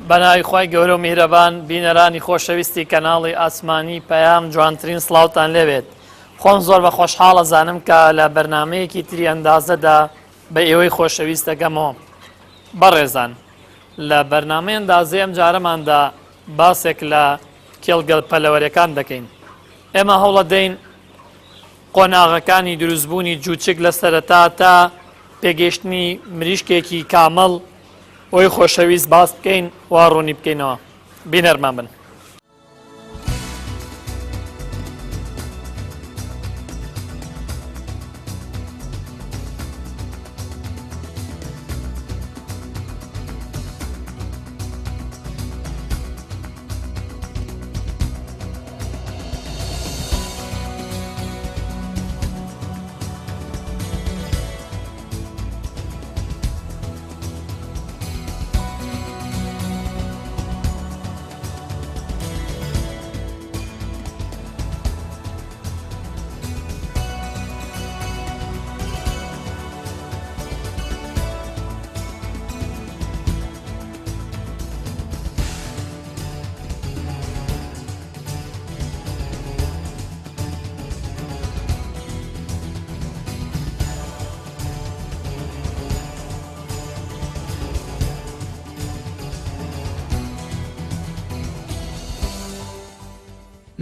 بەناوی خی گەورە و میهرەبان بینەرانی خۆشەویستی کەناڵی ئاسمانی پەیام جوانترین سڵاوتان لێوێت. خۆم زۆر بە خۆشحاڵە زانم کە لە بەرنمەیەکی تری ئەندازەدا بە ئێوەی خۆشەویست دەگەمەوە. بەڕێزان، لە بەرنامەی ئەندازەی ئەم جارەماندا باسێک لە کێڵگەڵ پەلەوەریەکان دەکەین. ئێمە هەوڵە دەین قۆناغەکانی دروستبوونی جووچک لە سەرەتا تا پێگەیشتنی مریشکێکی کامەڵ ئەوی خۆشەویست باس بکەین وا ڕوونی بکەینەوە. بینەرمان بن.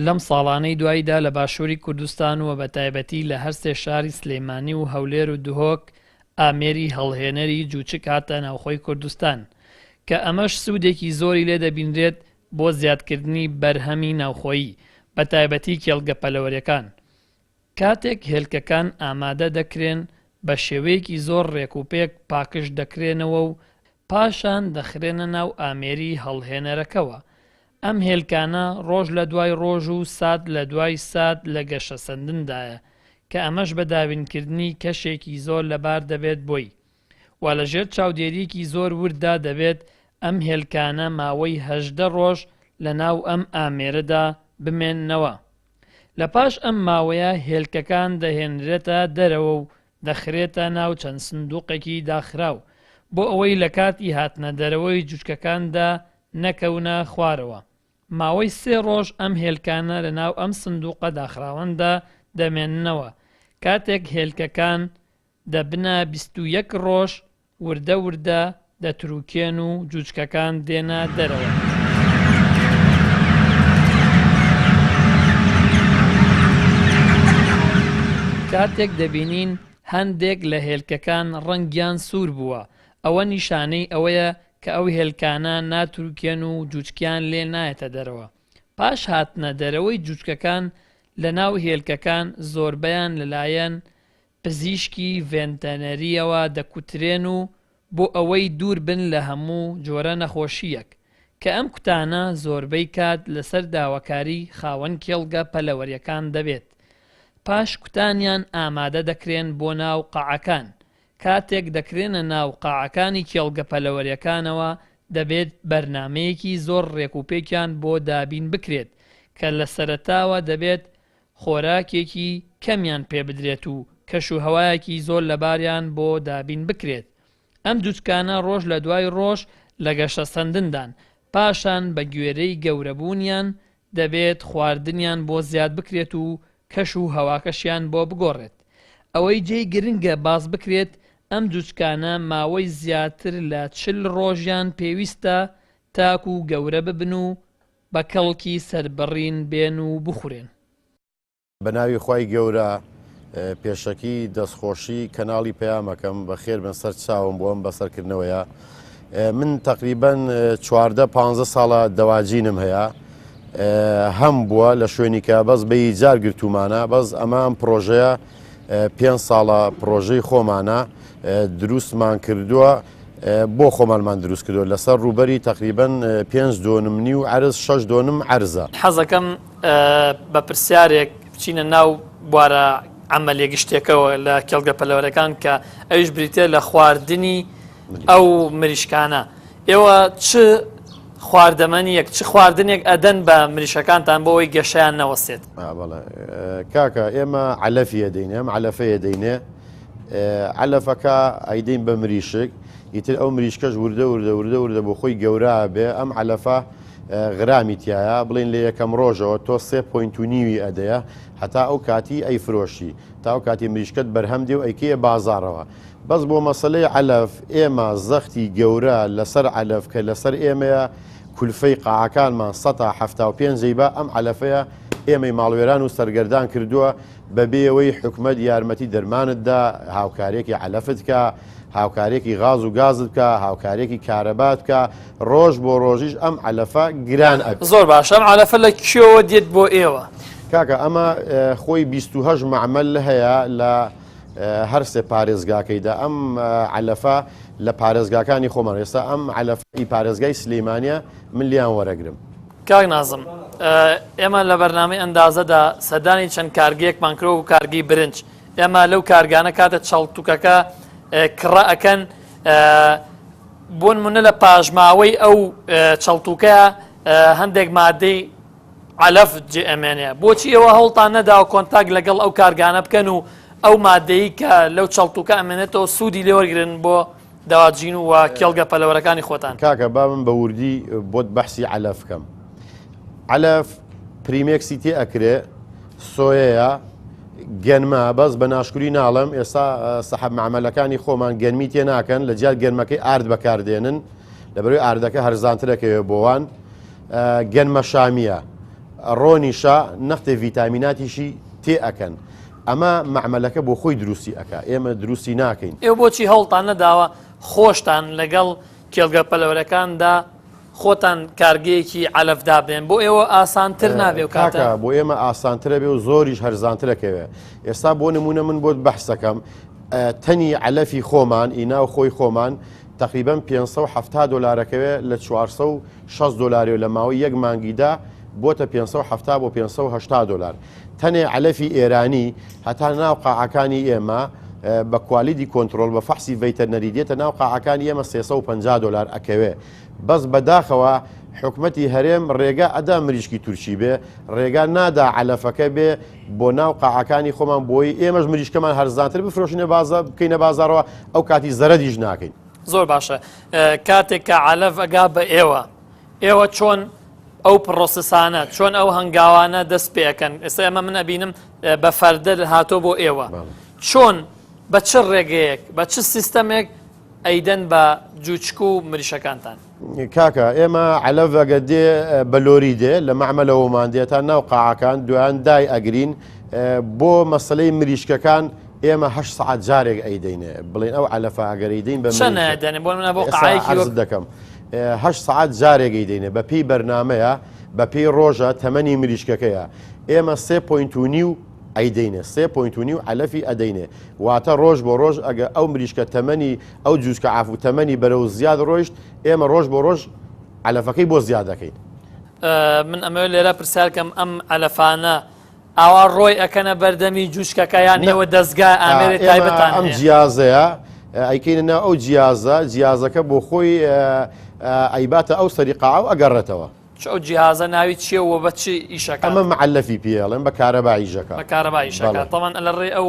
لەم ساڵانەی دواییدا لە باشووری کوردستان و بە تایبەتی لە هەرسێ شاری سلێمانی و هەولێر و دهۆک ئامێری هەڵهێنەری جووچک هاتە ناوخۆی کوردستان کە ئەمەش سوودێکی زۆری لێ دەبینرێت بۆ زیادکردنی بەرهەمی ناوخۆیی بە تایبەتی کێڵگە پەلەوەریەکان. کاتێک هێلکەکان ئامادە دەکرێن بە شێوەیەکی زۆر ڕێکوپێک پاکش دەکرێنەوە و پاشان دەخرێنە ناو ئامێری هەڵهێنەرەکەوە. ئەم هێلکانە ڕۆژ لە دوای ڕۆژ و سات لە دوای سات لە گەشە سەندندایە کە ئەمەش بە دابینکردنی کەشێکی زۆر لەبار دەبێت بۆی و لەژێر چاودێریەکی زۆر وردا دەبێت ئەم هێلکانە ماوەی 18 ڕۆژ لە ناو ئەم ئامێرەدا بمێننەوە. لە پاش ئەم ماوەیە هێلکەکان دەهێنرێتە دەرەوە و دەخرێتە ناو چەند سندوقێکی داخراو بۆ ئەوەی لە کاتی هاتنە دەرەوەی جوچکەکاندا نەکەونە خوارەوە. ماوەی 3 ڕۆژ ئەم هێلکانە لە ناو ئەم سندوقە داخراوەندا دەمێننەوە. کاتێک هێلکەکان دەبنە 21 ڕۆژ وردە وردە دەتروکێن و جوچکەکان دێنە دەرەوە. کاتێک دەبینین هەندێک لە هێلکەکان ڕەنگیان سوور بووە، ئەوە نیشانەی ئەوەیە کە ئەو هێلکانە ناتروکێن و جوچکیان لێ نایەتە دەرەوە. پاش هاتنە دەرەوەی جوچکەکان لە ناو هێلکەکان زۆربەیان لەلایەن پزیشکی ڤێنتەنەریەوە دەکوترێن و بۆ ئەوەی دوور بن لە هەموو جۆرە نەخۆشیەک کە ئەم کوتانە زۆربەی کات لەسەر داواکاری خاوەن کێڵگە پەلەوەریەکان دەبێت. پاش کوتانیان ئامادە دەکرێن بۆ ناو قەعەکان. کاتێک دەکرێنە ناو قاعەکانی کێڵگە پەلەوەریەکانەوە دەبێت بەرنمەیەکی زۆر ڕێکوپێکیان بۆ دابین بکرێت کە لە سەرەتاوە دەبێت خۆراکێکی کەمیان پێ بدرێت و کەش و هەوایەکی زۆر لەباریان بۆ دابین بکرێت. ئەم جوچکانە ڕۆژ لە دوای ڕۆژ لە گەشە سەندندان پاشان بە گوێرەی گەورەبوونیان دەبێت خواردنیان بۆ زیاد بکرێت و کەش و هەواکەشیان بۆ بگۆڕێت. ئەوەی جێی گرنگە باس بکرێت ئەم جوچکانە ماوەی زیاتر لە 40 ڕۆژیان پێویستە تاکو و گەورە ببن و بە کەڵکی سەربڕین بێن و بخورێن. بە ناوی خی گەورە پێشەکی دەستخۆشی کەناڵی پەیامەکەم بە خێر بن سەر چاوم بۆ ئەم بەسەرکردنەوەیە. من تقریبەن 14-15 ساڵە دەواجینم هەیە، هەم بووە لە شوێنی کە بەس بەی جار گرتومانە، بەس ئەمە ئەم پرۆژەیە 5 ساڵە پرۆژەی خۆمانە دروستمان کردووە، بۆ خۆمانمان دروست کردووە لەسەر ڕووبەری تقریبەن 5.5 و عرض 6.5 عرزە. حەزەکەم بە پرسیارێک بچینە ناو بوارە عەمەلێکی شتێکەوە لە کێڵگە پەلەوەریەکان کە ئەویش بریتێ لە خواردنی ئەو مریشکانە. ئێوە چ خواردەمەنیەک چ خواردنێک ئەدەن بە مریشەکانتان بۆ ئەوەی گەشەیان نەوەستێت؟ کاکە ئێمە علەفیە دەینێ، ئەم علەفەیە دەینێ، علەفەکە ئەیدەین بە مریشک، ئیتر ئەو مریشکەش وردە بۆ خۆی گەورە بێ ئەم علەفە غرامی تایە بڵین لە یەکەم ڕۆژەوە تۆ 3.9 ئەدەیە هەتا ئەو کاتی ئەیفرۆشی تا ئەو کاتی مریشکت بەرهەم دێ و ئەیکەیە بازارەوە بەس بۆ مەسەلەی علەف ئێمە زەختی گەورە لەسەر علەف کە لەسەر ئێمەیە کولفەی قاعەکانمان 175 زەیبە ئەم علەفەیە ئێمەی ماڵوێران و سەرگەردان کردووە بەبێەوەی حکومەت یارمەتی دەرمانتدا هاوکارێکی علەفت کە هاوکارێکی غاز و گازت بکە هاوکارێکی کارەبات بکە ڕۆژ بۆ ڕۆژیش ئەم علەفە گران ئەبێت. زۆر باش ئەم علەفە لە کێوە دێت بۆ ئێوە؟ کاکە ئەمە خۆی 28 معمەل هەیە لە هەر سێ پارێزگاکەیدا ئەم علەفە لە پارێزگاکانی خۆمان ئێستا ئەم علەفی پارێزگای سلەیمانیە من لیان وەرەگرم. کاک نازم ئێمە لە بەرنامەی ئەندازەدا سەدانی چەند کارگەیەکمان کردەوە و کارگەی برنج ئێمە لەو کارگانە کاتە چەڵتوکەکە کڕە ئەکەن بۆ نمونە لە پاژماوەی ئەو چەڵتوکەیە هەندێک مادەی علەف ئەمێنێ بۆچی ئێوە هەوڵتان نەدا و کۆنتاک لەگەڵ ئەو کارگانە بکەن و ئەو مادەی کە لەو چەڵتوکە ئەمێنێتەوە سوودی لێوەرگرن بۆ داواجین و کێڵگە پەلەوەرەکانی خۆتان؟ کاکە با من بە وردی بۆت بەحسی علەف بکەم. علەف پریمێکسی تێ ئەکرێ سۆیەیە گەنمە بەس بە ناشکوری ناڵم ئێستا سەحەب معمەلەکانی خۆمان گەنمی تێ ناکەن لە جیات گەنمەکەی ئارد بەکاردێنن لەبەروی ئاردەکە هەرزانترەکەوێ بۆوان گەنمە شامیە ڕۆنیشە نەختێ ڤیتامیناتیشی تێ ئەکەن ئەمە معمەلەکە بۆ خۆی دروستی ئەکا ئێمە دروستی ناکەین. ئێوە بۆچی هەوڵتان نەداوە خۆشتان لەگەڵ کێڵگە پەلەوەرەکاندا خۆتان کارگەیەکی علەفدا بێن بۆ ئێوە ئاسانتر نابێ و کاتە بۆ ئێمە ئاسانترە بێ و زۆریش هەرزانترەکەوێ. ئێستا بۆ نمونە من بۆت بەحسەکەم تەنی علەفی خۆمان ئیناو خۆی خۆمان تقریبا 570 دلارەکەوێ لە 460 دلاری لە ماوەی یەک مانگیدا بۆتە 570 بۆ 580 دلار. تەنێ علەفی ئێرانی هەتا ناو قاعەکانی ئێمە بە کوالیدی کۆنتترۆل بە فەحسی ڤەیتەرنەری دێتە ناو قاعەکانی ئێمە 350 دلار ئەکەوێ بەس بەداخەوە حکومەتی هەرێم ڕێگا ئەدا مریشکی تورکی بێ ڕێگا نادا علەفەکە بێ بۆ ناو قاعەکانی خۆمان بۆی ئێمەش مریشکەمان هەرزانتر بفرۆشینە بکەینە بازارەوە ئەو کاتی زەرەدیش ناکەین. زۆر باشە کاتێک کە علەف ئەگا بە ئێوە چۆن ئەو پرۆسسانە چۆن ئەو هەنگاوانە دەست پێەکەن ئێستا ئەمە من ئەبینم بە فەردە هاتۆ بۆ ئێوە چۆن بە چ ڕێگەیەک بە چ سیستەمێک ئەیدەن بە جوچک و مریشەکانتان؟ کاکە ئێمە علەف ئەگە دێ بە لۆری دێ لە مەعمەلەوەمان دێتان ناو قاعەکان دویان دای ئەگرین بۆ مەسلەی مریشکەکان ئێمە 8 سعات جارێک ئەیدەینێ بڵین ئەو علەفە ئەگەریدەین بە چەندەدەنێ بۆ منە بۆ قاعەیەکی دەکەم 8 سعات جارێکی دەینێ بە پێی بەرنامەیە بە پێی ڕۆژە تەمەنی مریشکەکەیە ئێمە 3.9 ئەیدەینێ 3.9 علەفی ئەدەینێ واتە ڕۆژ بۆ ڕۆژ ئەگە ئەو مریشکە تەمەنی ئەو جووسکە ئافو تەمەنی بەرەو زیاد ڕۆیشت ئێمە ڕۆژ بۆ ڕۆژ علەفەکەی بۆ زیاد دەکەین. من ئەمە لێرە پرسیارکەم ئەم علەفانە ئاوا ڕۆی ئەکەنە بەردەمی جووشکەکە یان نێوە دەستگای ئامێری تایبەتان ئەم جیازەیە ئەیکەینە ئەو جیازەکە بۆ خۆی ئەیباتە ئەو سەری قاع و ئەگەڕێتەوە. ئەو جیهازە ناوی چیەوە بە چی ئیشەکە؟ ئەمە معلەفی پێڵێن بە کارەباییژەکە بە کارەباییشەکە تەمان لە ڕێ ئەو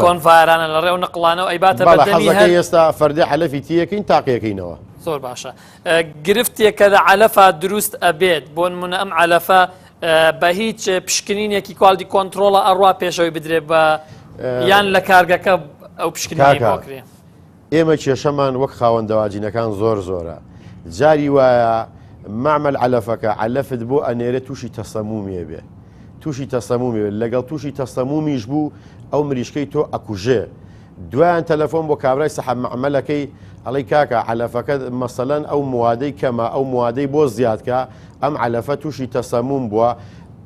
کۆنڤایرانە لە ڕێ و نەقڵانەوە ئەیباتە بەردەمی هەر ئێستا فەردی علەفی تیەکەین تاقیەکەینەوە. زۆر باشە گرفتێکە لە علەفە دروست ئەبێت بۆ نمونە ئەم علەفە بە هیچ پشکنینێکی کواڵیتی کۆنتترۆڵە ئەڕوا پێشەوەی بدرێت بە یان لە کارگەکە ئەو پشکنینی بۆکرێ. ئێمە کێشەمان وەک خاوەندەواجینەکان زۆرە جاری وایە معمل علەفەکە علەفت بۆ ئەنێرە تووشی تەسەمومیە بێ تووشی تەسەمومی لەگەڵ تووشی تەسەمومیش بوو ئەو مریشکەی تۆ ئەکوژێ دوایان تەلەفۆن بۆ کابرای سەحەب معمەلەکەی ئەڵەی کاکە علەفەکە مەسەلەن ئەو موادەی کەمە ئەو موادەی بۆ زیادکە ئەم علەفە تووشی تەسەموم بووە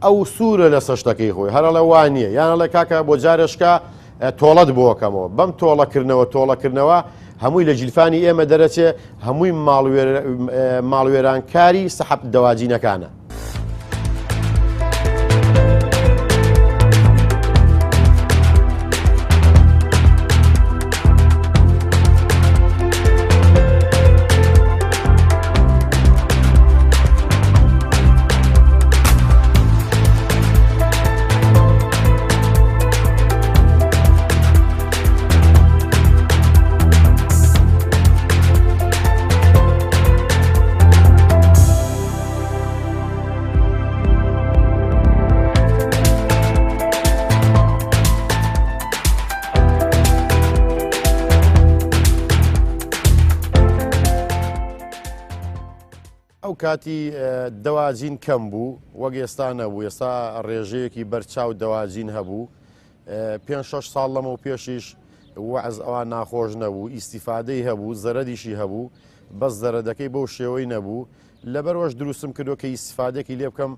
ئەو سوورە لە سەشتەکەی خۆی هەرەڵە وانە یانەڵە کاکە بۆ جارشکە تۆڵەت بۆکەمەوە بەم تۆڵەکردنەوە هەمووی لە جیلفانی ئێمە دەرەچێ هەمووی ماڵوێرانکاری سەحەب دەواجینەکانە. کاتی دەواجین کەم بوو وەک ئێستا نەبوو ئێستا ڕێژەیەکی بەرچاو دەواجین هەبوو 5-6 ساڵ لەمە و پێشیش وەعز ئەوان ناخۆش نەبوو ئیسیفادەی هەبوو زەرەدیشی هەبوو بەس زەرەدەکەی بەو شێوەی نەبوو لەبەرەوەش دروستم کردو کە ئیسیفادێکی لێ بکەم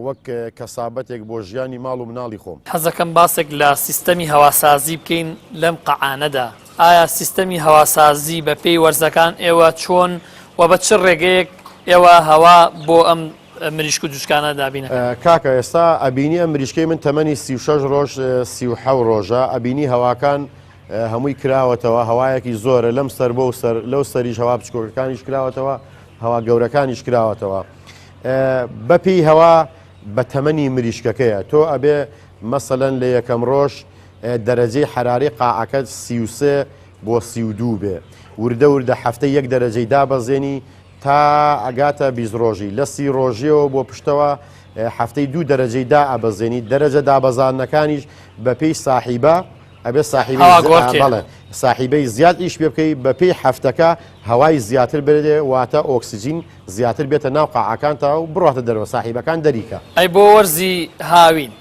وەک کەسابەتێک بۆ ژیانی ماڵ و مناڵی خۆم. حەزەکەم باسێک لە سیستەمی هەواسازی بکەین لەم قەعانەدا. ئایا سیستەمی هەواسازی بە پێی وەرزەکان ئێوە چۆن و بە چ ڕێگەیەک ئێوە هەوا بۆ ئەم مریشک و جوچکانە دابینە؟ کاکە ئێستا ئەبینی ئەم مریشکەی من تەمەنی 36 ڕۆژ 37 ڕۆژە ئەبینی هەواکان هەمووی کراوەتەوە هەوایەکی زۆرە لەم سەر بۆ سەر لەو سەریش هەوا بچکۆکەکانیش کراوەتەوە هەوا گەورەکانیش کراوەتەوە بەپی هەوا بە تەمەنی مریشکەکەیە تۆ ئەبێ مەسەلەن لە یەکەم ڕۆژ دەرەجەی حراری قاعەکەت 33 بۆ 32 بێ وردە وردە هەفتەی 1 دەرەجەی دابەزێنی تا ئەگاتە 20 ڕۆژی لە 30 ڕۆژیەوە بۆ پشتەوە هەفتەی 2 دەرەجەی دا ئەبەزێنی دەرەجە دابەزانەکانیش بەپێی ساحیبە ئەبێ ساحیبەی زیاد ئیش پێ بکەی بەپێی هەفتەکە هەوای زیاتر بێت واتە ئۆکسسیجین زیاتر بێتە ناو قاعەکانتەوە و بڕاتە دەرەوە ساحیبەکان دەریکە. ئەی بۆ وەرزی هاوین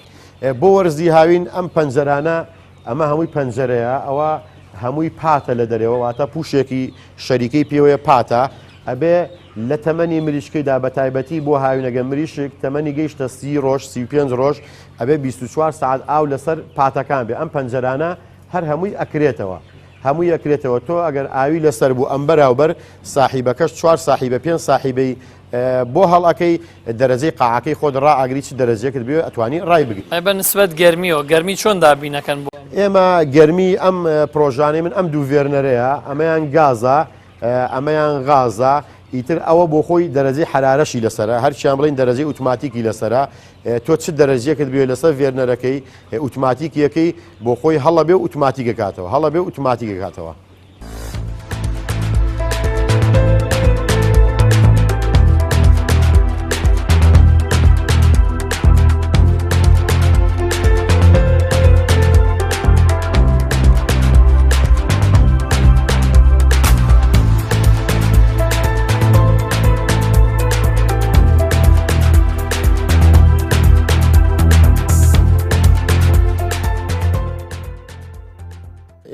بۆ وەرزی هاوین ئەم پەنجەرانە ئەمە هەمووی پەنجەرەیە ئەوە هەمووی پاتە لە دەرەوە واتە پوشێکی شەریکەی پێوەیە پاتە ئەبێ لە تەمەنی مریشکەیدا بە تایبەتی بۆ هاوینەگە مریشک تەمەنی گەیشتە 30 ڕۆژ 35 ڕۆژ ئەبێ 24 ساعت ئاو لەسەر پاتەکان بێ ئەم پەنجەرانە هەر هەمووی ئەکرێتەوە هەمووی ئەکرێتەوە تۆ ئەگەر ئاوی لەسەر بوو ئەم بەراوبەر ساحیبەکەش 4 ساحیبە 5 ساحیبەی بۆ هەڵەکەی دەرەجەی قاعەکەی خۆت ڕائگری چ دەرەجەکەت بێ ئەتوانی ڕای بگریت. بە نسبەت گەرمیەوە گەرمی چۆن دابینەکەن بۆ ئێمە گەرمی ئەم پرۆژانەی من ئەم دوو ڤێرنەرەیە ئەمەیان گازە ئەمەیان غازە ئیتر ئەوە بۆ خۆی دەرەجەی حرارەشی لەسرە هەرچیان بڵین دەرەجەی ئۆتۆماتیکی لەسرە تۆ چ دەرەجەکەت بێ لەسەر ڤێرنەرەکەی ئۆتۆماتیکیەکەی بۆ خۆی هەڵە بێ ئۆتۆماتیکەکاتەوە هەڵە بێ ئۆتۆماتیکەکاتەوە.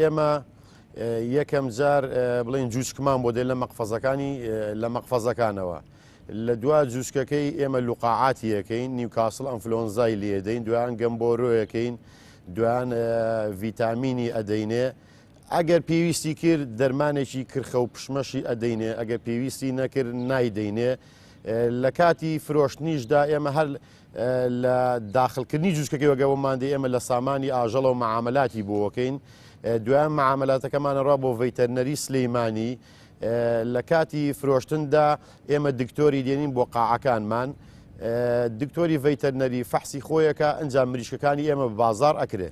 ئێمە یەکەم جار بڵین جوچکمان بۆ دێ لە مەقفەزەکانی لە مەقفەزەکانەوە لە دوا جوچکەکەی ئێمە لوقاعاتیەکەین نیوکاسڵ ئەنفلۆنزای لێدەین دویان گەمبۆرۆیەکەین دویان ڤیتامینی ئەدەینێ ئەگەر پێویستی کرد دەرمانێکی کرخە و پشمەشی ئەدەینێ ئەگەر پێویستی نەکرد نایدەینێ لە کاتی فرۆشتنیشدا ئێمە هەر لە داخلکردنی جوچکەکەی وەگەوەمان دێ ئێمە لە سامانی ئاژەڵە و معاملاتی بۆکەین دوایان معاملاتەکەمانەڕوا بۆ ڤەیتەرنەری سلەیمانی لە کاتی فرۆشتندا ئێمە دکتۆری دێنین بۆ قاعەکانمان دکتۆری ڤەیتەرنەری فەحسی خۆیەکە ئەنجام مریشکەکانی ئێمە بە بازار ئەکرێ.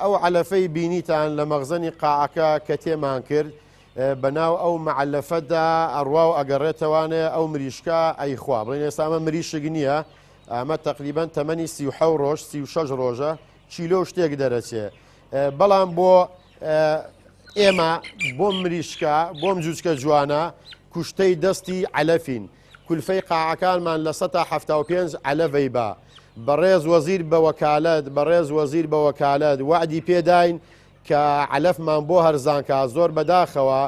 ئەو علەفەی بینیتان لە مەغزەنی قاعەکە کە تێمان کرد بەناو ئەو معلەفەدا ئەڕوا و ئەگەڕێتەوانێ ئەو مریشکە ئەیخوا بڵین ئێستا ئەمە مریشک نییە ئەمە تقریبەن تەمەنی 37 ڕۆژ 36 ڕۆژە چیلۆ شتێک دەرەچێ بەڵام بۆ ئێمە بۆ مریشکە بۆم جوچکە جوانە کوشتەی دەستی علەفین کولفەی قاعەکانمان لە 175 علەڤەی بە بەڕێز وەزیر بە وەکالەت بەڕێز وەزیر بە وەکالەت وعدی پێداین کە علەفمان بۆ هەرزانکە زۆر بەداخەوە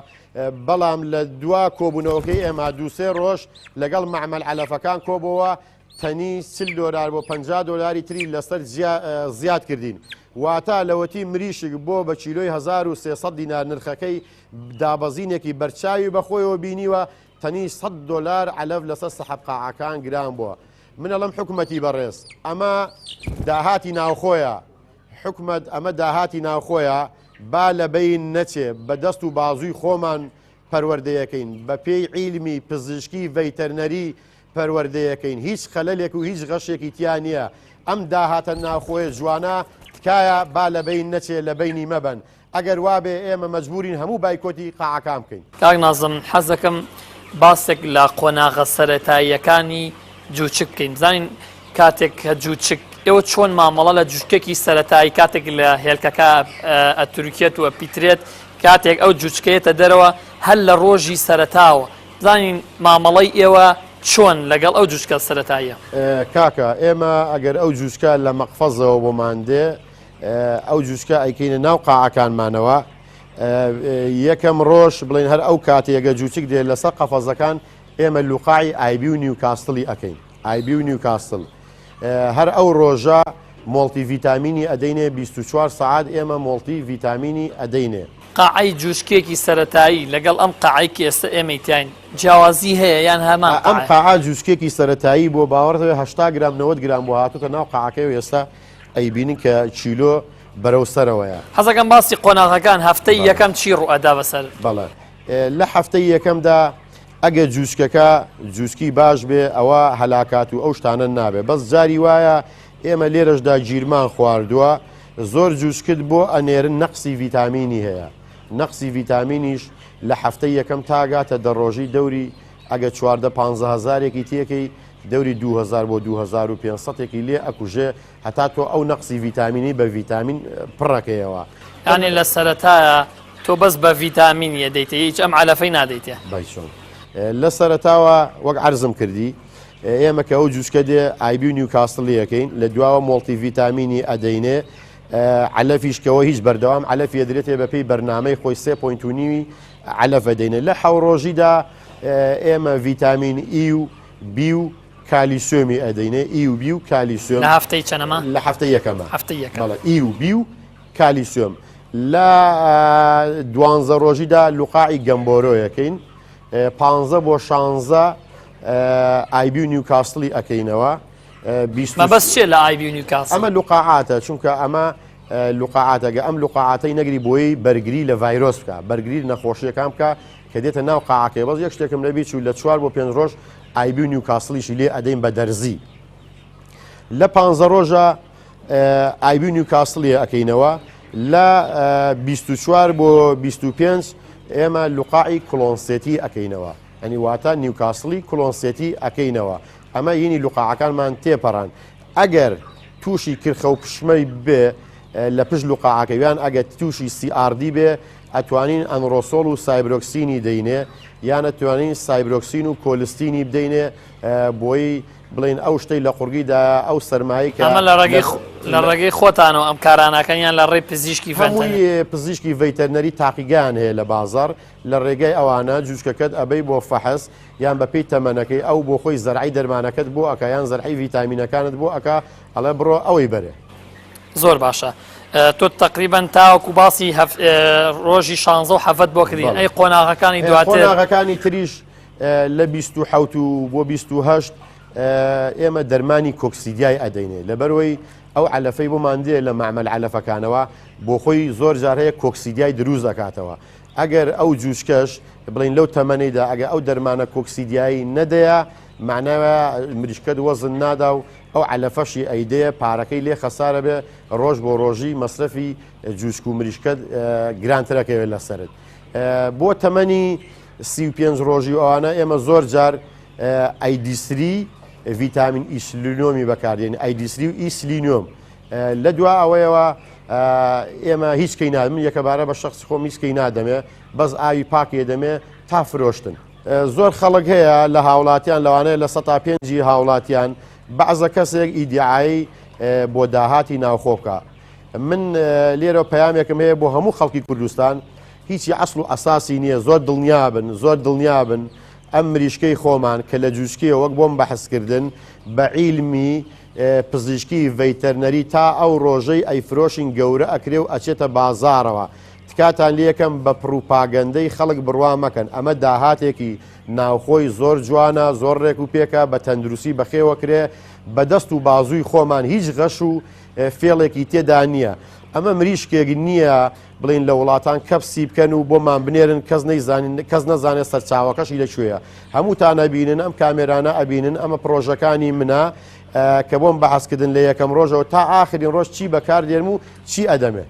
بەڵام لە دوا کۆبوونەوەکەی ئێمە 2-3 ڕۆژ لەگەڵ معمەل علەفەکان کۆبەوە تەنی $40 بۆ $50 تری لەسەر زیاد کردین واتە لەوەتی مریشک بۆ بە چیلۆی 1300 دینار نرخەکەی دابەزینێکی بەرچاوی بەخۆیەوە بینیوە تەنی $100 علەف لەسەر سەحەب قاعەکان گران بووە. منە لەم حکومەتی بەڕێز ئەمە داهاتی ناوخۆیە حکومەت ئەمە داهاتی ناوخۆیە با لە بین نەچێ بە دەست و بازووی خۆمان پەروەردەیەکەین بە پێی عیلمی پزیشکی ڤەیتەرنەری پەروەردەیەکەین هیچ خەلەلێک و هیچ غەشێکی تیان نییە ئەم داهاتە ناوخۆیە جوانە تکایە با لە بین نەچێ لە بینی مەبەن ئەگەر وابێ ئێمە مەجبورین هەموو بایکۆتی قاعەکان بکەین. کاک نازم حەز دەکەم باسێک لە قۆناغە سەرەتاییەکانی جووچک بکەین بزانین کاتێک کە جووچک ئێوە چۆن مامەڵە لە جوچکێکی سەرەتایی کاتێک لە هێلکەکە ئەتورکێت و ئەپیترێت کاتێک ئەو جوچکەیەتە دەرەوە هەر لە ڕۆژی سەرەتاوە بزانین مامەڵەی ئێوە چۆن لەگەڵ ئەو جوچکە سەرەتاییە. کاکە ئێمە ئەگەر ئەو جوچکە لە مەقفەزەوە بۆمان دێ ئەو جوچکە ئەیکەینە ناو قاعەکانمانەوە یەکەم ڕۆژ بڵین هەر ئەو کاتێگە جوچک دێ لەسەر قەفەزەکان ئێمە لوقاعی ئایبی و نیوکاستڵی ئەەکەین ئایبی و نیوکاستڵ هەر ئەو ڕۆژە مۆڵتی ڤیتامینی ئەدەینێ 24 سعات ئێمە مۆڵتی ڤیتامینی ئەدەینێ. قاعەی جوشکێکی سەرەتایی لەگەڵ ئەم قاعەیەکی ئێستا ئێمەیتیان جیاوازی هەیە یان هەمان ئەم قاعە جوشکێکی سەرەتایی بۆ باوەڕەوە 80 گرام 90 گرام بۆ هاتوتە ناو قاعەکەی و ئێستا ئەیبینین کە چیلۆ بەرەو سەرەوەیە. حەزەکەم باسی قۆناغەکان هەفتەی یەکەم چی ڕوئەدا بەسەر؟ بەڵێ لە هەفتەی یەکەمدا ئەگە جووسکەکە جووسکی باش بێ ئەوە هەلاکات و ئەو شتانە نابێ بەس جاری وایە ئێمە لێرەشدا گیرمان خواردووە زۆر جووسکت بۆ ئەنێرن نەقسی ڤیتامینی هەیە نەقسی ڤیتامینیش لە هەفتەی یەکەم تاگاتە دەڕۆژی دەوری ئەگە 14-15 تێکەی دەوری 2000 بۆ 2500 لێ ئەکوژێ هەتا تۆ ئەو نەقسی ڤیتامینی بە ڤیتامین پڕەکەیەوە یانێ لە سەرەتایە تۆ بەس بە ڤیتامینیە دەیتە هیچ ئەم علەفەی نادەیتێ بایچۆن لە سەرەتاوە وەک عەرزم کردی ئێمە کە ئەو جووسکە دێ ئایبی و نیوکاستڵی یەکەین لە دواوە مۆڵتی ڤیتامینی ئەدەینێ علەفیشکەوە هیچ بەردەوام علەفی دەرێتێ بە پێی بەرنامەی خۆی 3.9 علەف ئەدەینێ لە حەو ڕۆژیدا ئێمە ڤیتامین ئی و بی و کالیسیۆمی ئەدەینێ ئی و بی و کالیسیۆم لە هەفتەی چەندەمە لە هەفتەی یەکەمە هەفتەی یەکەم ئی و بی و کالیسیۆم لە 12 ڕۆژیدا لوقاعی گەمبۆرۆیەکەین 15 بۆ 16 ئایبی و نیوکاستڵی ئەەکەینەوە بەس چێ لە ئایبی و نیوکاستڵ ئەمە لوقاعاتە چونکە ئەمە لوقاعاتەگە ئەم لوقاعاتەی نەگری بۆی بەرگری لە ڤایرۆس بکە بەرگری نەخۆشیەکان بکە کە دێتە ناو قاعەکەی بەس یەک شتێکم لەبی چوو لە 4 بۆ 5 ڕۆژ ئایبی و نیوکاستڵیشی لێ ئەدەین بە دەرزی لە 15 ڕۆژە ئایبی و نیوکاستڵیە ئەەکەینەوە لە 24 بۆ 25 ئێمە لوقاعی کلۆنسێتی ئەەکەینەوە ئەنی واتە نیوکاستڵی کلۆنسێتی ئەەکەینەوە ئەمە یینی لوقاعەکانمان تێپەڕان ئەگەر تووشی کرخە و پشمەی بێ لە پشت لوقاعەکەویان ئەگەر تووشی CRD بێ ئەتوانین ئەنڕۆسۆڵ و سایبرۆکسینی دەینێ یان ئەتوانین سایبرۆکسین و کۆلستینی بدەینێ بۆی بڵین ئەو شتەی لە قورگیدا ئەو سەرمایی کە ئەمە لە ڕێگەی خۆتانەوە ئەم کارانەکەیان لە ڕێی پزیشکی هەمووی پزیشکی ڤەیتەرنەری تاقیگان هەیە لە بازار لە ڕێگەی ئەوانە جووچکەکەت ئەبەی بۆ فەحس یان بەپێی تەمەنەکەی ئەو بۆ خۆی زەرعی دەرمانەکەت بۆ ئەکە یان زەرعی ڤیتامینەکانت بۆ ئەکا ئەڵێ بڕۆ ئەوەی بەرێ زۆر باشە تۆ تقریبان تاوەکو باسی ڕۆژی 16 و حەفەت بۆ کردین ئەی قۆناغەکانی دواتر قۆناغەکانی تریش لە 27 بۆ 28 ئێمە دەرمانی کۆکسیدیای ئەدەینێ لەبەرەوەی ئەو علەفەی بۆمان دێ لە معمەل علەفەکانەوە بۆ خۆی زۆر جار هەیە کۆکسیدیای دروست دەکاتەوە ئەگەر ئەو جووچکەش بڵین لەو تەمەنەیدا ئەگە ئەو دەرمانە کۆکسیدیایی نەدەیە معناوە مریشکەت وەزن نادا و ئەو علەفەشی ئەیدەیە پارەکەی لێ خەسارە بێ ڕۆژ بۆ ڕۆژی مەصرفی جووچک و مریشکەت گرانترەکەوێت لەسەرت بۆ تەمەنی 35 ڕۆژی ئەوانە ئێمە زۆر جار ئایدیسری ڤیتامین ئیسلینۆمی بەکاردێن ئایدیسری و ئیسلینۆم لە دوا ئەوەیەوە ئێمە هیچ کەی نادەم یەکەبارە بە شخص خۆم هیچ کەی نادەمێ بەس ئاوی پاکێ دەمێ تا فرۆشتن زۆر خەڵک هەیە لە هاوڵاتیان لەوانەیە لە 105 هاوڵاتیان بەعزە کەسێک ئیدعایی بۆ داهاتی ناوخۆ بکە من لێرە پەیامێکم هەیە بۆ هەموو خەڵکی کوردستان هیچی ئەسڵ و ئەساسی نییە زۆر دڵنیابن ئەم مریشکەی خۆمان کە لە جووسکیە وەک بۆم بەحسکردن بە عیلمی پزیشکی ڤەیتەرنەری تا ئەو ڕۆژەی ئەیفرۆشین گەورە ئەکرێ و ئەچێتە بازارەوە تکاتان لێکم بە پروپاگەندەی خەڵک بڕوا مەکەن ئەمە داهاتێکی ناوخۆی زۆر جوانە زۆر ڕێک و پێکە بە تەندروستی بەخێوەکرێ بە دەست و بازووی خۆمان هیچ غەش و فێڵێکی تێدا نییە. ئەمە مریشکێک نییە بڵین لە وڵاتان کەپسی بکەن و بۆمان بنێرن کەس نەزانێت سەرچاوەکەشی لەکوێیە. هەمووتان ئەبینن ئەم کامێرانە ئەبینن ئەمە پرۆژەکانی منە کە بۆم بەحەسکردن لە یەکەم ڕۆژەوە تا ئاخرین ڕۆژ چی بەکار دێرم و چی ئەدەمێ.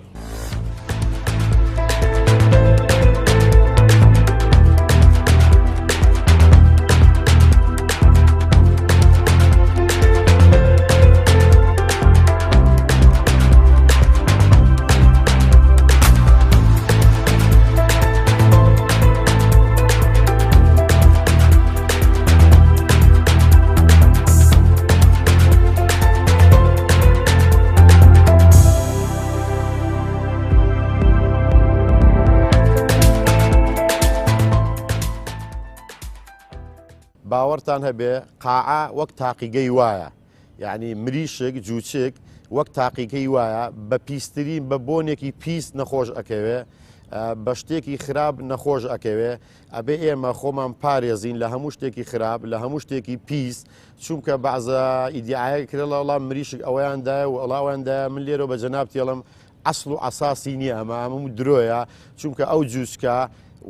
باوەڕتان هەبێ قاعە وەک تاقیگەی وایە، یعنی مریشک جوچک وەک تاقیگەی وایە بە پیسترین بە بۆنێکی پیست نەخۆش ئەکەوێ، بە شتێکی خراپ نەخۆش ئەکەوێ. ئەبێ ئێمە خۆمان پارێزین لە هەموو شتێکی خراپ، لە هەموو شتێکی پیست، چونکە بەعزە ئیدعاە کرێ لە وڵام مریشک ئەوەیاندایە و ئەڵاویاندایە. من لێرە بە جەناب تێڵم ئەسڵ و ئەساسی نییە، ئەمە هەموو درۆیە، چونکە ئەو جوچکە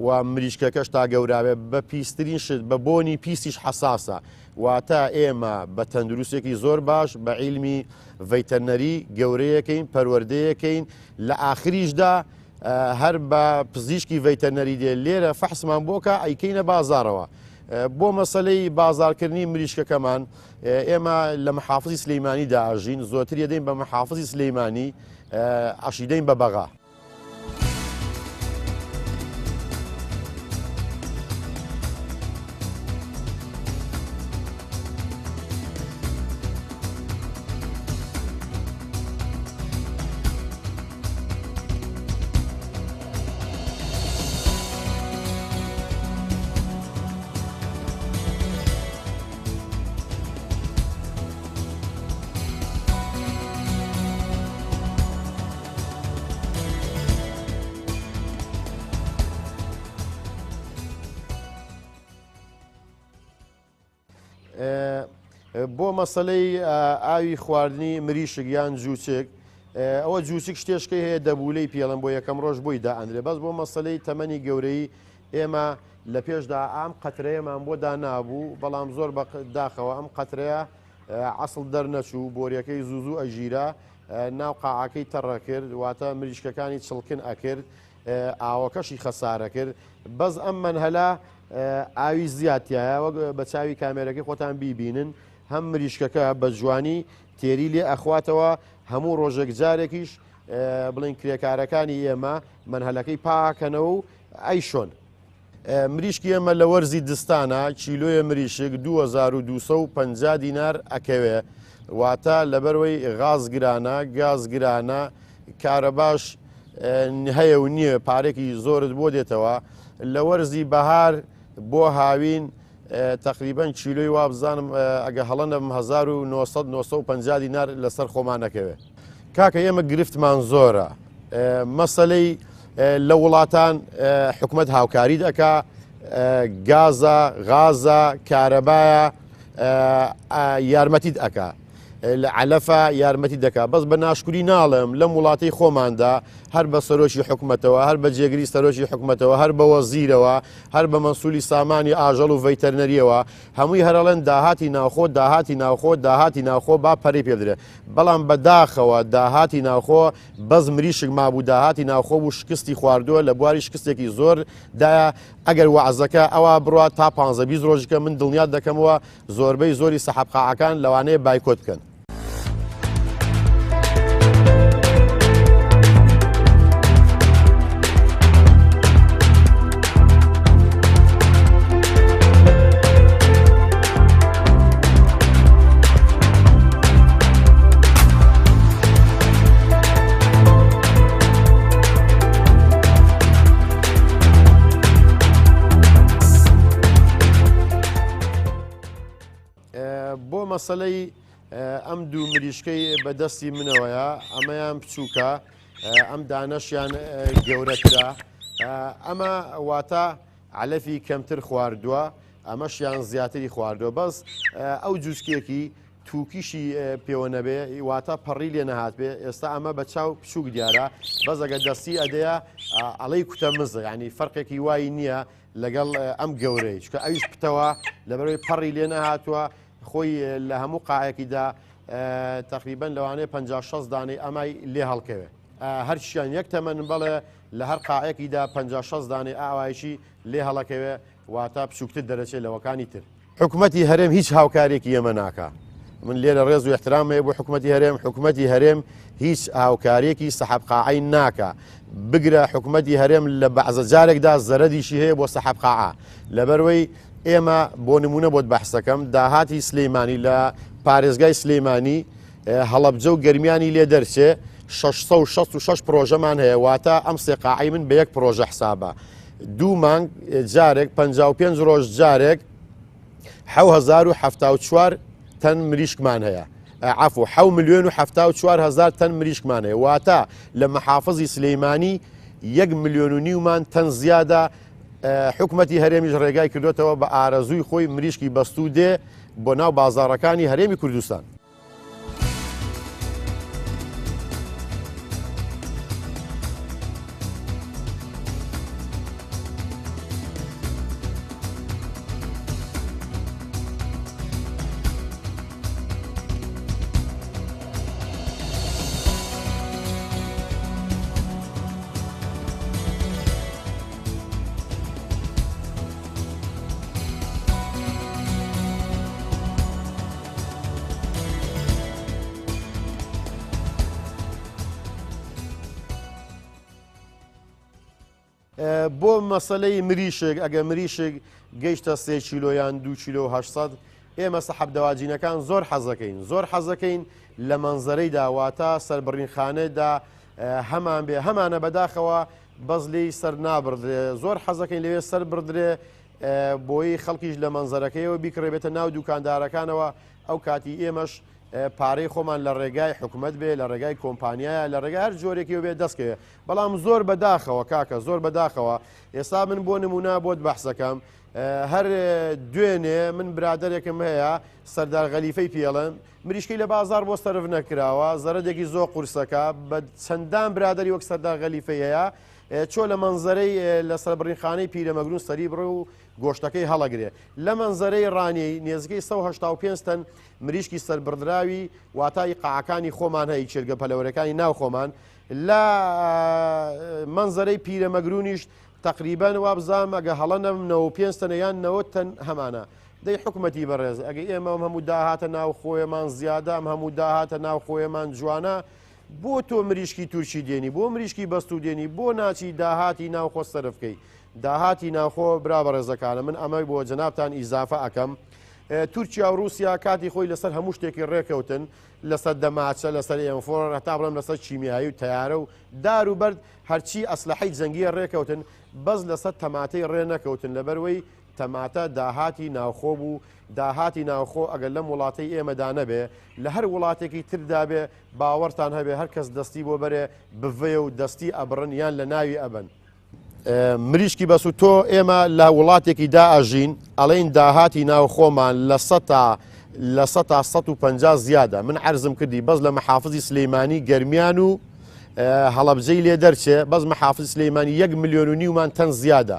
و مریشکەکەش تا گەورابێ بە پیسترین شت بە بۆنی پیستیش حساسە. واتە ئێمە بە تەندروستێکی زۆر باش بە عیلمی ڤەیتەرنەری گەورەیەکەین، پەروەردەیەکەین، لە ئاخریشدا هەر بە پزیشکی ڤەیتەرنەری دێ لێرە فەحسمان بۆکە ئەیکەینە بازارەوە. بۆ مەسەلەی بازارکردنی مریشکەکەمان ئێمە لە محافزی سلەیمانی داژین، زۆرتر دەین بە محافزی سلەیمانی، عەشیدەین بە بەغا. بۆ مەسەلەی ئاوی خواردنی مریشک یان جوچک، ئەوە جوچک شتێشکەی هەیە دەبولەی پێڵم بۆ یەکەم ڕۆژ بۆی دائەندرێ. بەس بۆ مەسەلەی تەمەنی گەورەی ئێمە لە پێشدا ئام قەترەیەمان بۆ دانابوو، بەڵام زۆر داخەوە ئەم قەترەیە عەسڵ دەرنەچوو، بۆریەکەی زوو ئەژیرە، ناو قاعەکەی تەڕە کرد، واتە مریشکەکانی چڵکن ئەکرد، ئاوەکەشی خەسارە کرد. بەس ئەم منهەلا ئاوی زیاتیایە، وەک بە چاوی کامێرەکەی خۆتان بیبینن، هەم مریشکەکە بە جوانی تێری لێ ئەخواتەوە، هەموو ڕۆژێک جارێکیش بڵین کرێکارەکانی ئێمە منهەلەکەی پاکەنەوە و ئەیشۆن. مریشکی ئێمە لە وەرزی دستانە چیلۆیە مریشک 2250 دینار ئەکەوێ، واتە لەبەرەوەی غاز گرانە، گاز گرانە، کارەباش هەیە و نییە، پارێکی زۆرت بۆ دێتەوە. لە وەرزی بەهار بۆ هاوین تقریبان چیلۆی وا بزانم ئەگە هەڵەنەم 1950 دینار لەسەر خۆمانەکەوێ. کاکە ئێمە گرفتمان زۆرە، مەسەلەی لە وڵاتان حکومەت هاوکاری دەکا، گازە، غازە، کارەبایە یارمەتیت ئەکا، لە عەلەفە یارمەتی دەکا. بەس بە ناشکوری ناڵێم لەم وڵاتی خۆماندا هەر بە سەرۆکی حکومەتەوە، هەر بە جێگری سەرۆکی حکومەتەوە، هەر بە وەزیرەوە، هەر بە مەسوولی سامانی ئاژەڵ و ڤەیتەرنەریەوە، هەمووی هەرەڵێن داهاتی ناوخۆ، داهاتی ناوخۆ، داهاتی ناوخۆ، با پەرەی پێدرێ. بەڵام بەداخەوە داهاتی ناوخۆ بەس مریشک مابوو، داهاتی ناوخۆ بوو شکستی خواردووە لە بواری شکستێکی زۆر دایە. ئەگەر وەعزەکە ئەوە بڕات تا 15-20 ڕۆژەکە من دڵنیات دەکەمەوە زۆربەی زۆری سەحەبقاعەکان لەوانەیە بایکۆت بکەن. بۆ مەسەلەی ئەم دوو مریشکەی بەدەستی منەوەیە، ئەمەیان بچووکە، ئەم دانەشیان گەورەترە، ئەمە واتە عەلەفی کەمتر خواردووە، ئەمەشیان زیاتری خواردووە. بەس ئەو جوچکێکی تووکیشی پێوە نەبێ واتە پەڕی لێ نەهات بێ ئێستا ئەمە بە چاو پشوک دیارە بەزەگە دەستی ئەدەیە ئەڵەی کوتە مزە ینی فەرقێکی وای نییە لەگەڵ ئەم گەورەی چکە ئەویش پتەوە لەبەرەوەی پەڕی لێ نەهاتووە خۆی لە هەموو قاعەکیدا تقریبان لەوانەیە 56 دانەی ئەمای لێ هەڵکەوێ هەرچیان یەک تەمەن بەڵێ لە هەر قاعەکیدا 56 دانەی ئاوایشی لێ هەڵەکەوێ واتە پشوکتر دەرەچێت لەوەکانی تر حکوومەتی هەرێم هیچ هاوکارێکی ئێمە ناکە من لێرە ڕێز و احترامەیە بۆ حکوومەتی هەرێم هیچ هاوکارێکی سەحەب قاعەی ناکە بگرە حکوومەتی هەرێم لە بەعزە جارێکدا زەرەدیشی هەیە بۆ سەحەب قاعە لەبەروەی ئێمە بۆ نمونە بۆت بەحسەکەم داهاتی سلەیمانی لە پارێزگای سلەیمانی هەڵەبجە و گەرمیانی لێ دەرچێ 666 پرۆژەمان هەیە واتە ئەم سێ قاعەی من بە یەک پرۆژە حسابە دوو مانگ جارێک 55 ڕۆژ جارێک 1974 تەن مریشکمان هەیە عفو 7,074,000 تەن مریشکمان هەیە واتە لە مەحافظی سلەیمانی 1,5 ملیۆن تەن زیادە حکوومەتی هەرێمیش ڕێگای کردوێتەوە بە ئارەزووی خۆی مریشکی بەستوو دێ بۆ ناو بازاڕەکانی هەرێمی کوردستان. بۆ مەسەلەی مریشک ئەگە مریشک گەیشتە 3 کیلۆیان 2 کیلۆ 800 ئێمە سەحەب دەواجینەکان زۆر حەزەکەین لە مەنزەرەی داواتە سەربڕینخانەدا هەمان بێ هەمانە بەداخەوە بەز لێی سەر نابردرێ زۆر حەزەکەین لەوێ سەر بردرێ بۆی خەڵکیش لە مەنزەرەکەیەوە بیکڕێبێتە ناو دوکاندارەکانەوە ئەو کاتی ئێمەش پارەی خۆمان لە ڕێگای حکوومەت بێ لە ڕێگای کۆمپانیایە لە ڕێگای هەر جۆرێکی بێ دەستکەوێ بەڵام زۆر بەداخەوە کاکە زۆر بەداخەوە ئێستا من بۆ نمونە بۆت بەحسەکەم هەر دوێنێ من برادێکم هەیە سەردار غەلیفەی پێڵن مریشکەی لە بازار بۆ سەرف نەکراوە زەرەدێکی زۆر قورسەکە بە چەندان برادری وەک سەردار غەلیفەی هەیە چۆ لە مەنزەرەی لە سەربڕینخانەی پیرەمەگرون سەری بڕە و گۆشتەکەی هەڵەگرێ لە مەنزەرەی ڕانیەی نێزگەی 185 تەن مریشکی سەربردراوی واتای قاعەکانی خۆمان هەیە چێرگە پەلەوەرەکانی ناو خۆمان لە مەنزەرەی پیرەمەگرونیش تقریبان وابزام ئەگە هەڵە نەمنەوە 5 تەنە یان 90 تەن هەمانە دەی حکوومەتی بەڕێز ئەگە ئێمە هەموو داهاتە ناو خۆیەمان زیادە هەموو داهاتە ناو خۆیەمان جوانە بۆ تۆ مریشکی تورکی دێنی بۆ مریشکی بەستوو دێنی بۆ ناچی داهاتی ناوخۆ سەرفکەی داهاتی ناوخۆ برا بەڕێزەکانە من ئەمە بۆ جەنابتان ئیزافە ئەەکەم تورکیا و رووسیا کاتی خۆی لەسەر هەموو شتێکی ڕێکەوتن لەسەر دەماچە لەسەر ئێمفۆر هەتا بڵێم لەسەر چیمیایی و تەیارە و دار و بەرد هەرچی ئەسلحەی جەنگیە ڕێکەوتن بەس لەسەر تەماتەی ڕێ نەکەوتن لەبەروەی تەماتە داهاتی ناوخۆ بوو داهاتی ناوخۆ ئەگەر لەم وڵاتی ئێمەدا نەبێ لە هەر وڵاتێکی تردا بێ باوەڕتان هەبێ هەر کەس دەستی بۆ بەرێ بڤێ و دەستی ئەبڕن یان لە ناوی ئەبن مریشکی بەس و تۆ ئێمە لە وڵاتێکی دائژین ئەڵێن داهاتی ناوخۆمان لە 150 زیادە من عەرزم کردی بەس لە مەحافزی سلەیمانی گەرمیان و هەڵەبجەی لێ دەرچێ بەس مەحافز سلەیمانی 1,5 ملیۆن تەن زیادە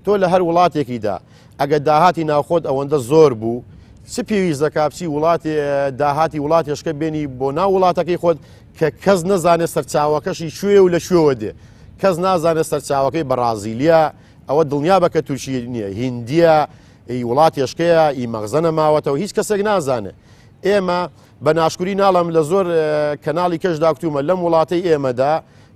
تۆ لە هەر وڵاتێکیدا ئەگە داهاتی ناوخۆت ئەوەندە زۆر بوو چ پێویستە کاپچی وڵاتی داهاتی وڵاتێشکە بێنی بۆ ناو وڵاتەکەی خۆت کە کەس نەزانێت سەرچاوەکەشی شوێ و لە شوێوە دێ کەس نازانێت سەرچاوەکەی بەرازیلیا ئەوە دڵنیا بە کە تووشی نییە هیندیە وڵاتێشکەیە مەغزە نەماوەتەوە هیچ کەسێک نازانێت ئێمە بە ناشکوری ناڵم لە زۆر کەناڵی کەش داکتومە لەم وڵاتی ئێمەدا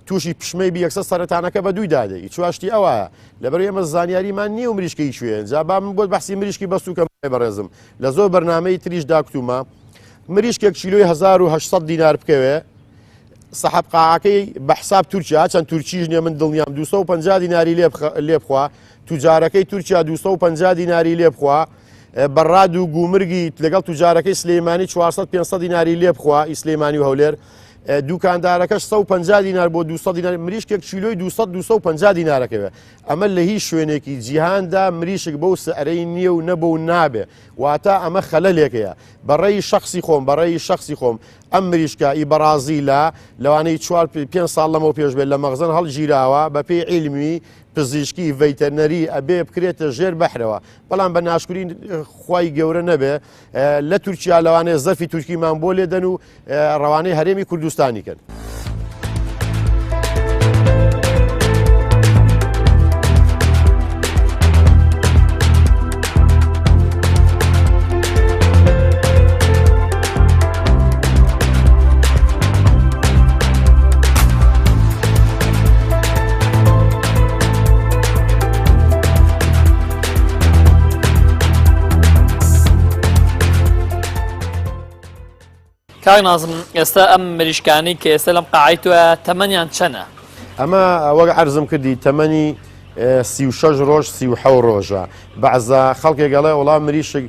تووشی پشمەی بیەکسە سەرەتانەکە بە دووی دادێ چواشتی ئەوەیە لەبەر ئێمە زانیاریمان نییە و مریشکەی شوێن جابا من بۆت بەحسی مریشکی بەستووکە بەڕێزم لە زۆر بەرنامەی تریش داکتومە مریشکێک کیلۆی 1800 دینار بکەوێ سەحەب قاعەکەی بە حساب تورکیا چەند تورکیش نییە من دڵنیام 250 دیناری لێ بخوا توجارەکەی تورکیا 250 دیناری لێ بخوا بەڕاد و گومرگی لەگەڵ توجارەکەی سلەیمانی 400-500 دیناری لێ بخوا ئیسلەیمانی و هەولێر دوکاندارەکەش 150 دینار بۆ 200 دینار مریشکێک چیلۆی 200-250 دینارەکەوێ ئەمە لە هیچ شوێنێکی جیهاندا مریشک بەو سعرەی نییە و نەبە و نابێ واتە ئەمە خەلەلێکەیە بەڕێی شخصی خۆم ئەم مریشکە ئی بەرازیلە لەوانەی 4-5 ساڵ لەمەوە پێش بێت لە مەغزن هەڵگیراوە بە پێی عیلمی پزیشکی ڤەیتەرنەری ئەبێ بکرێتە ژێر بەحرەوە بەڵام بە ناشکوری خوای گەورە نەبێ لە تورکیا لەوانەیە زەرفی تورکیمان بۆ لێدەن و ڕەوانەی هەرێمی کوردستانی کرد. کاک نازم ئێستا ئەم مریشکانی کە ئێستا لەم قاعەی توە تەمەنیان چەنە؟ ئەمە وەک عەرزم کردی تەمەنی 36 ڕۆژ 37 ڕۆژە بەعزە خەڵکێک گەڵێ وەڵام مریشک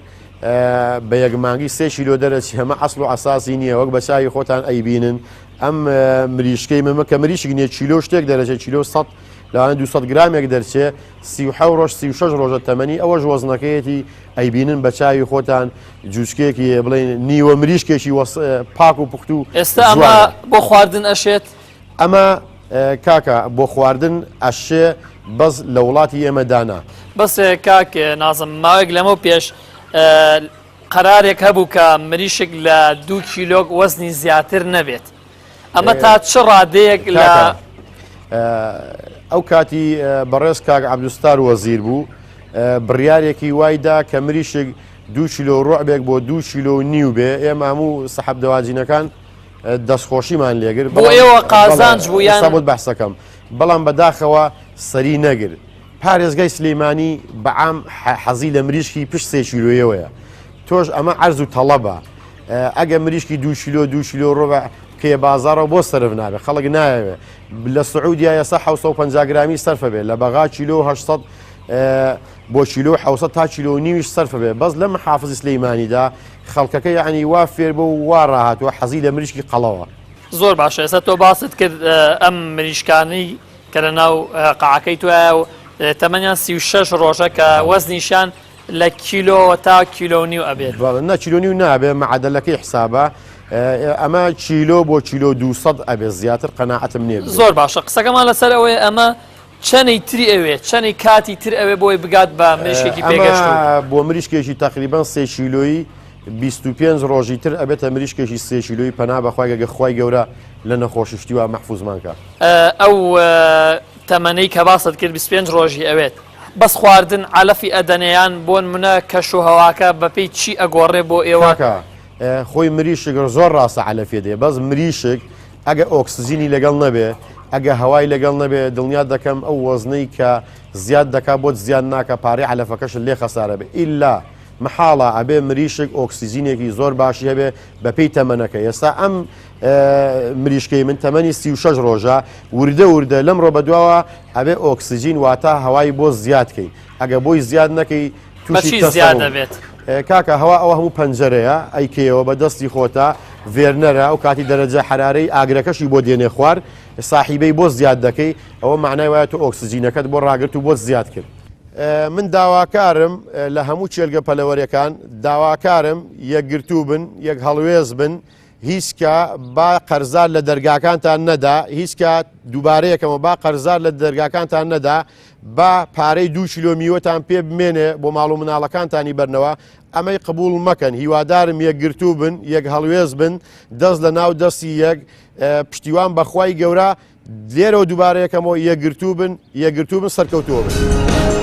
بە یەک مانگی 3 کیلۆ دەرەچی هەمە ئەسڵ و ئەساسی نییە وەک بە چاوی خۆتان ئەیبینن ئەم مریشکەی مەمە کە مریشک نییە چیلۆ شتێک دەرەچێت چیلۆ 100 لەوانە 200 گرامێک دەرچێت 37 ڕۆژ 36 ڕۆژە تەمەنی ئەوەش وەزنەکەیەتی ئەیبینن بە چاوی خۆتان جوچکێکی بڵێن نیوە مریشکێکی پاک و پوخت و ئێستا ئەمە بۆ خواردن ئەشێت؟ ئەمە کاکە بۆ خواردن ئەشێ بەس لە وڵاتی ئێمەدانا بەس کاک نازم ماوەیەک لەمە پێش قەرارێک هەبوو کە مریشک لە 2 کیلۆ وەزنی زیاتر نەبێت ئەمە تا چ ڕادەیەک لە ئەو کاتی بەڕێز کاک عەبدولستار وەزیر بوو بڕیارێکی وایدا کە مریشک 2 کیلۆ ڕوعبێک بۆ 2 کیلۆ نیو بێ ئێمە هەموو سەحەب دەواجینەکان دەستخۆشیمان لێگر بۆ ئێوە قازانج بوو یان سەبوت بەحسەکەم بەڵام بەداخەوە سەری نەگر پارێزگای سلەیمانی بەعام حەزی لە مریشکی پشت 3 کیلۆیەوەیە تۆش ئەمە عەرز و تەڵەبە ئەگە مریشکی 2 کیلۆ 2 کیلۆ ڕۆبع کێ بازارەوە بۆ سەرف نابێت خەڵک نایەوێ لە سعودیا ئێستا 750 گرامی سەرفە بێت لە بەغا کیلۆ 800 بۆ کیلۆ 700 تا کیلۆ نیویش سەرفە بێت بەس لە محافزی سلەیمانیدا خەڵکەکە یعنی وا فێر بە و وا ڕاهاتوە حەزی لە مریشکی قەڵەوە زۆر باشە ئێستا تۆ باست کرد ئەم مریشکانی کە لە ناو قاعەکەی توایە و تەمەنیان 36 ڕۆژە کە وەزنیشان لە کیلۆ تا کیلۆ نیو ئەبێت نە کیلۆ نیو نابێ معادلەکەی حسابە ئەمە کیلۆ بۆ کیلۆ 200 ئەبێ زیاتر قەناعەتم نییە زۆر باشە قسەکەمان لەسەر ئەوەیە ئەمە چەنەی تری ئەوێت چەنی کاتی تر ئەوێ بۆی بگات بە مریشکێکی پێگەشت بۆ مریشکێکی تقریبان 3 کیلۆیی 25 ڕۆژی تر ئەبێتە مریشکێکی 3 کیلۆیی پەنا بەخوای گەگە خوای گەورە لە نەخۆشیشتیوە مەحفوظمان کە ئەو تەمەنەی کە باست کرد 25 ڕۆژی ئەوێت بەس خواردن علەفی ئەدەنەیان بۆن منە کەش و هەواکە بەپێی چی ئەگۆڕێ بۆ ئێوە خۆی مریشک زۆر ڕاستە علەفێ دێ بەس مریشک ئەگە ئۆکسسیجینی لەگەڵ نەبێ ئەگە هەوای لەگەڵ نەبێ دڵنیات دەکەم ئەو وەزنەی کە زیاد دەکا بۆ زیاد ناکە پارەی علەفەکەش لێ خەسارە بێ ئیلا محاڵە ئەبێ مریشک ئۆکسسیجینێکی زۆر باشی هەبێ بەپێی تەمەنەکە ئێستا ئەم مریشکەی من تەمەنی 36 ڕۆژە وردە لەم ڕۆ بەدواوە ئەبێ ئۆکسسیجین واتە هەوای بۆ زیادکەی ئەگە بۆی زیاد نەکەی تووشی زیاد دەبێت کاکە هەوا ئەوە هەموو پەنجەرەیە ئەیکەوە بە دەستی خۆتە ڤێرنەرە ئەو کاتی دەرەجە حرارەی ئاگرەکەشی بۆ دێنێ خوار ساحیبەی بۆ زیاد دەکەی ئەوە معنای وایە تۆ ئۆکسسیجینەکەت بۆ ڕاگرت و بۆ زیاد کرد من داواکارم لە هەموو چێلگە پەلەوەریەکان داواکارم یەکگرتوو بن یەک هەڵوێز بن هیچکە با قەرزار لە دەرگاکانتان نەدا هیچکە دووبارەیەکەمە با قەرزار لە دەرگاکانتان نەدا با پارەی 2 کیلۆ میوەتان پێ بمێنێ بۆ ماڵ و مناڵەکانتانی بەرنەوە ئەمەی قبول مەکەن هیوادارم یەکگرتوو بن یەک هەڵوێز بن دەست لە ناو دەستی یەک پشتیوان بەخوای گەورە لێرەوە دووبارەیەکەمەوە یەکگرتوو بن سەرکەوتووە بن.